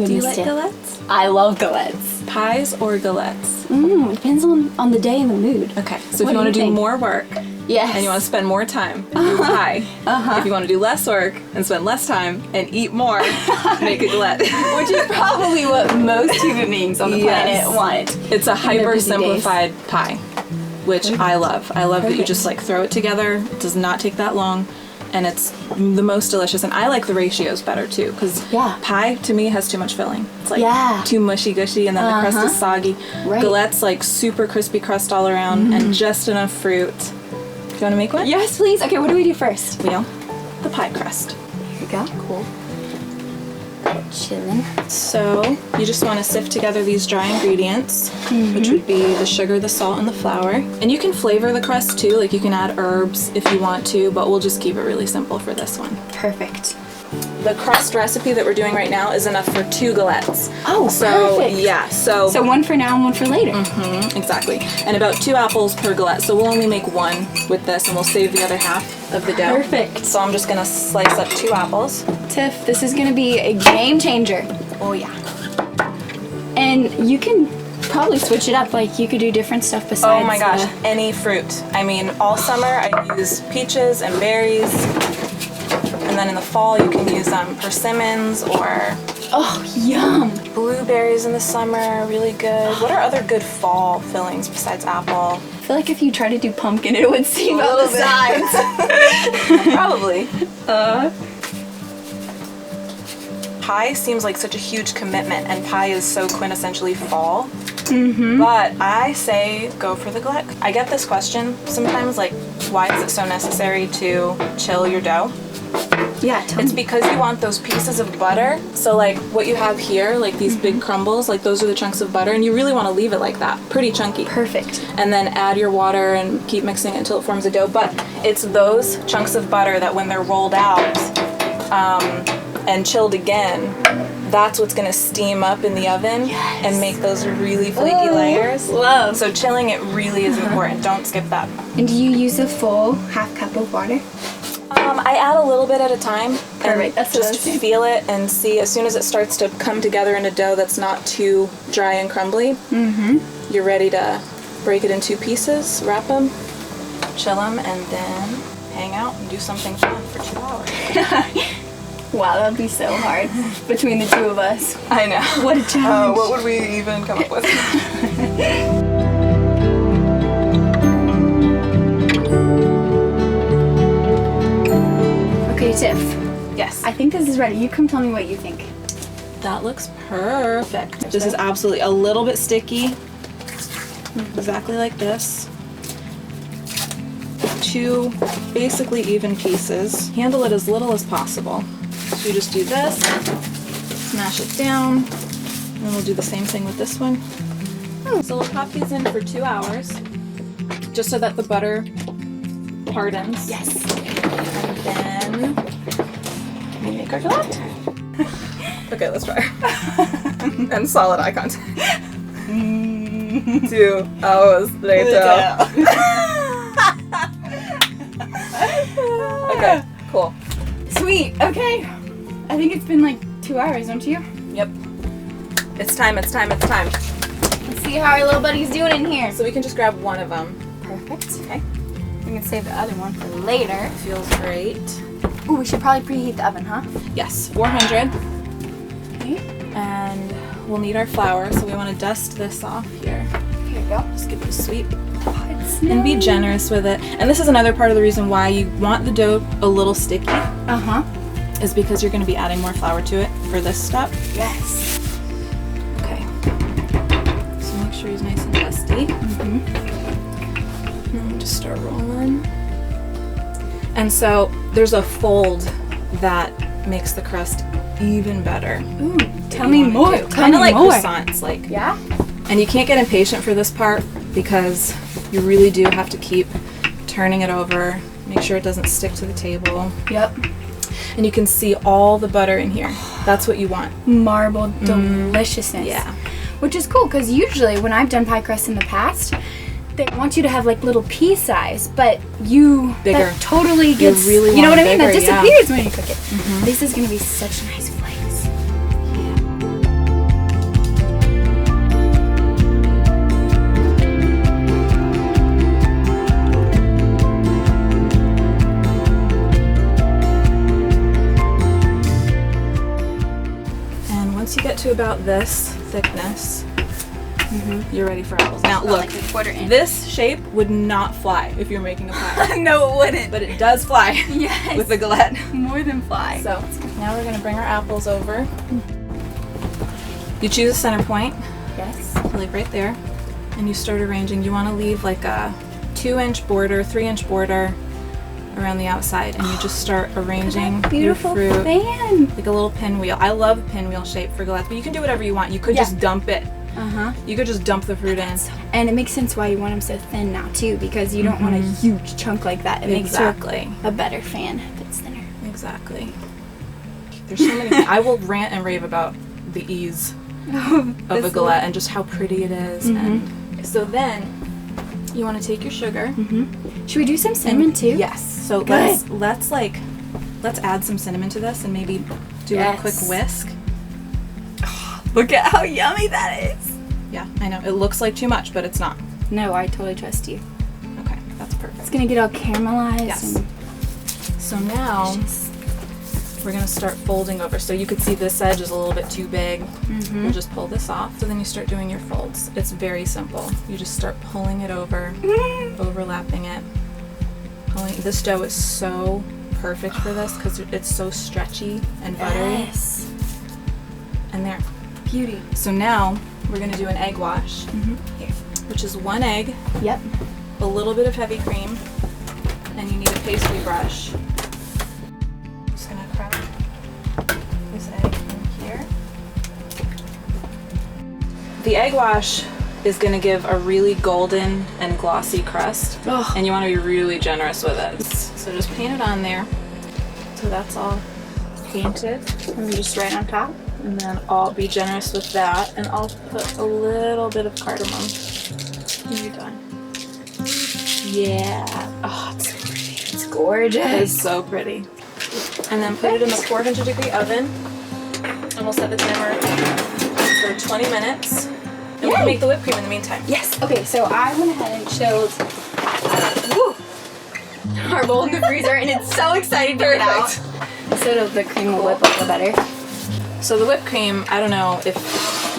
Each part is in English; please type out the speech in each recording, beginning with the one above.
good Do you ones like too. galettes? I love galettes. Pies or galettes? Depends on the day and the mood. Okay, so if What you want to do do you think? more work Yes. and you want to spend more time, do pie. If you want to do less work and spend less time and eat more, make a galette. Which is probably what most human beings on the Yes. planet want. It's a their hyper busy simplified pie, which I love. I love that you Perfect. just like throw it together. It does not take that long, and it's the most delicious. And I like the ratios better too, because Yeah. pie to me has too much filling. It's like Yeah. too mushy gushy, and then the crust is soggy. Right. Galette's like super crispy crust all around, and just enough fruit. Do you want to make one? Yes, please. Okay, what do we do first? We know the pie crust. Here we go. Cool. Chillin'. So you just want to sift together these dry ingredients, which would be the sugar, the salt, and the flour. And you can flavor the crust too, like you can add herbs if you want to, but we'll just keep it really simple for this one. Perfect. The crust recipe that we're doing right now is enough for 2 galettes. Oh, so perfect. yeah, so one for now and one for later. exactly, and about 2 apples per galette. So we'll only make 1 with this, and we'll save the other half of the dough. Perfect. So I'm just gonna slice up 2 apples. Tiff, this is gonna be a game changer. Oh yeah. And you can probably switch it up. Like you could do different stuff besides. Oh my gosh, any fruit. I mean, all summer I use peaches and berries, and then in the fall you can use persimmons or Oh, yum. blueberries in the summer. Really good. What are other good fall fillings besides apple? I feel like if you try to do pumpkin, it would seem A on little the bit. sides. Probably. Pie seems like such a huge commitment, and pie is so quintessentially fall. But I say go for the galette. I get this question sometimes, like, why is it so necessary to chill your dough? Yeah, tell It's me. because you want those pieces of butter. So like what you have here, like these big crumbles, like those are the chunks of butter, and you really want to leave it like that, pretty chunky. Perfect. And then add your water and keep mixing it until it forms a dough. But it's those chunks of butter that when they're rolled out and chilled again, that's what's going to steam up in the oven and make those really flaky layers. Love. So chilling it really is important. Don't skip that. And do you use a full half cup of water? I add a little bit at a time. Perfect, And that's what I was just saying. feel it and see as soon as it starts to come together in a dough that's not too dry and crumbly. You're ready to break it in 2 pieces, wrap them, chill them, and then hang out and do something fun for 2 hours. Wow, that would be so hard between the 2 of us. I know. What a challenge. What would we even come up with? Okay, Tiff. Yes. I think this is ready. You come tell me what you think. That looks perfect. This is absolutely a little bit sticky. Exactly like this. 2 basically even pieces. Handle it as little as possible. So you just do this, smash it down, and we'll do the same thing with this one. So we'll pop these in for 2 hours, just so that the butter hardens. Yes. And then we make our galette. Okay, let's try. And solid eye contact. 2 hours later. Okay, cool. Sweet. Okay. I think it's been like 2 hours, don't you? Yep. It's time, it's time, it's time. Let's see how our little buddy's doing in here. So we can just grab one of them. Perfect. Okay. We can save the other one for later. Feels great. Ooh, we should probably preheat the oven, huh? Yes, 400. Okay. And we'll need our flour, so we want to dust this off here. Here we go. Just give it a sweep. Oh, it's And be nice. generous with it. And this is another part of the reason why you want the dough a little sticky, Uh-huh. is because you're going to be adding more flour to it for this step. Yes. Okay. So make sure he's nice and dusty. And just start rolling. And so there's a fold that makes the crust even better. Ooh, tell me more. Kind of like croissants, like. Yeah? And you can't get impatient for this part because you really do have to keep turning it over, make sure it doesn't stick to the table. Yep. And you can see all the butter in here. That's what you want. Marbled deliciousness. Yeah. Which is cool because usually when I've done pie crust in the past, they want you to have like little pea size, but Bigger. that totally gets, really you know want what I mean? bigger, That yeah. disappears when you cook it. This is going to be such nice flakes. about this thickness, you're ready for apples. Now look, like a quarter inch. this shape would not fly if you're making a pie. No, it wouldn't. But it does fly Yes. with the galette. More than fly. So now we're gonna bring our apples over. You choose a center point, Yes. like right there, and you start arranging. You wanna leave like a 2-inch border, 3-inch border around the outside, and you just start arranging Beautiful your fruit fan. like a little pinwheel. I love pinwheel shape for galettes, but you can do whatever you want. You could just dump it. You could just dump the fruit in. And it makes sense why you want them so thin now too, because you don't want a huge chunk like that. It makes a better fan if it's thinner. Exactly. There's so many. I will rant and rave about the ease of a galette and just how pretty it is. And so then you want to take your sugar. Should we do some cinnamon too? Yes. So let's add some cinnamon to this and maybe do a quick whisk. Look at how yummy that is. Yeah, I know. It looks like too much, but it's not. No, I totally trust you. Okay, that's perfect. It's gonna get all caramelized. Yes. And so now we're gonna start folding over. So you could see this edge is a little bit too big. We'll just pull this off. So then you start doing your folds. It's very simple. You just start pulling it over, overlapping it. This dough is so perfect for this because it's so stretchy and buttery. Yes. And there. Beauty. So now we're gonna do an egg wash, Here. which is 1 egg, Yep. a little bit of heavy cream, and you need a pastry brush. I'm just gonna crack this egg in here. The egg wash is gonna give a really golden and glossy crust, and you wanna be really generous with it. So just paint it on there. So that's all painted. And just right on top. And then I'll be generous with that, and I'll put a little bit of cardamom when you're done. Yeah. Oh, it's so pretty. It's gorgeous. It's so pretty. And then put it in the 400-degree oven, and we'll set the timer for 20 minutes. And we can make the whipped cream in the meantime. Yes. Okay, so I went ahead and chilled our bowl in the freezer, and it's so exciting to get out. So the cream will whip a little better. So the whipped cream, I don't know if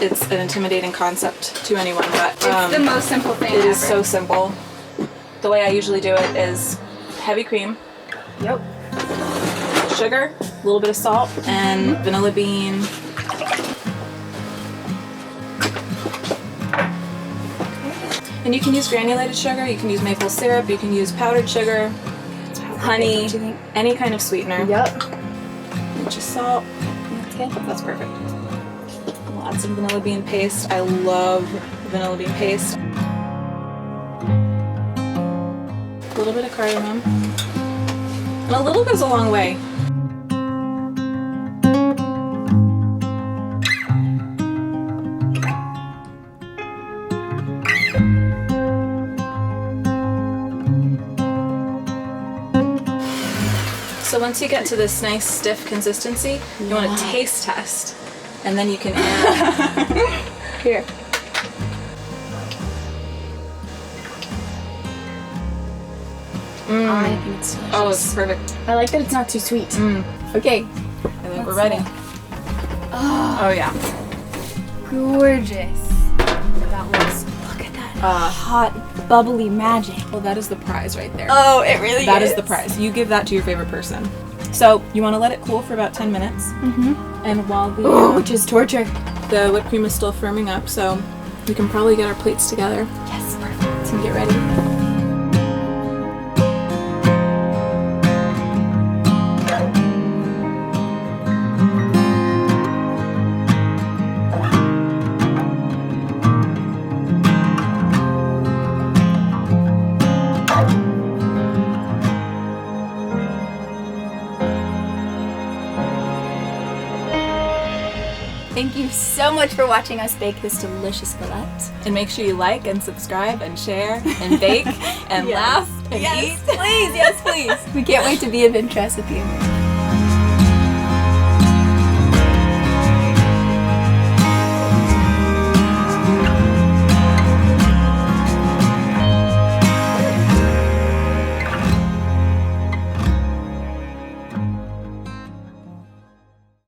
it's an intimidating concept to anyone, but It's the most simple thing it ever. is so simple. The way I usually do it is heavy cream, Yep. sugar, a little bit of salt, and vanilla bean. And you can use granulated sugar, you can use maple syrup, you can use powdered sugar, honey, any kind of sweetener. Yep. Pinch of salt. Okay. That's perfect. We'll add some vanilla bean paste. I love vanilla bean paste. A little bit of cardamom. And a little goes a long way. So once you get to this nice stiff consistency, you want to taste test, and then you can add. Here. I think it's delicious. Oh, it's perfect. I like that it's not too sweet. Okay. I think we're ready. Oh yeah. Gorgeous. That looks. Look at that hot, bubbly magic. Well, that is the prize right there. Oh, it really is. That is the prize. You give that to your favorite person. So you want to let it cool for about 10 minutes. And while Which is torture. the whipped cream is still firming up, so we can probably get our plates together Yes, perfect. and get ready. Thank you so much for watching us bake this delicious galette. And make sure you like and subscribe and share and bake and laugh and eat. Please, yes, please. We can't wait to be of interest with you.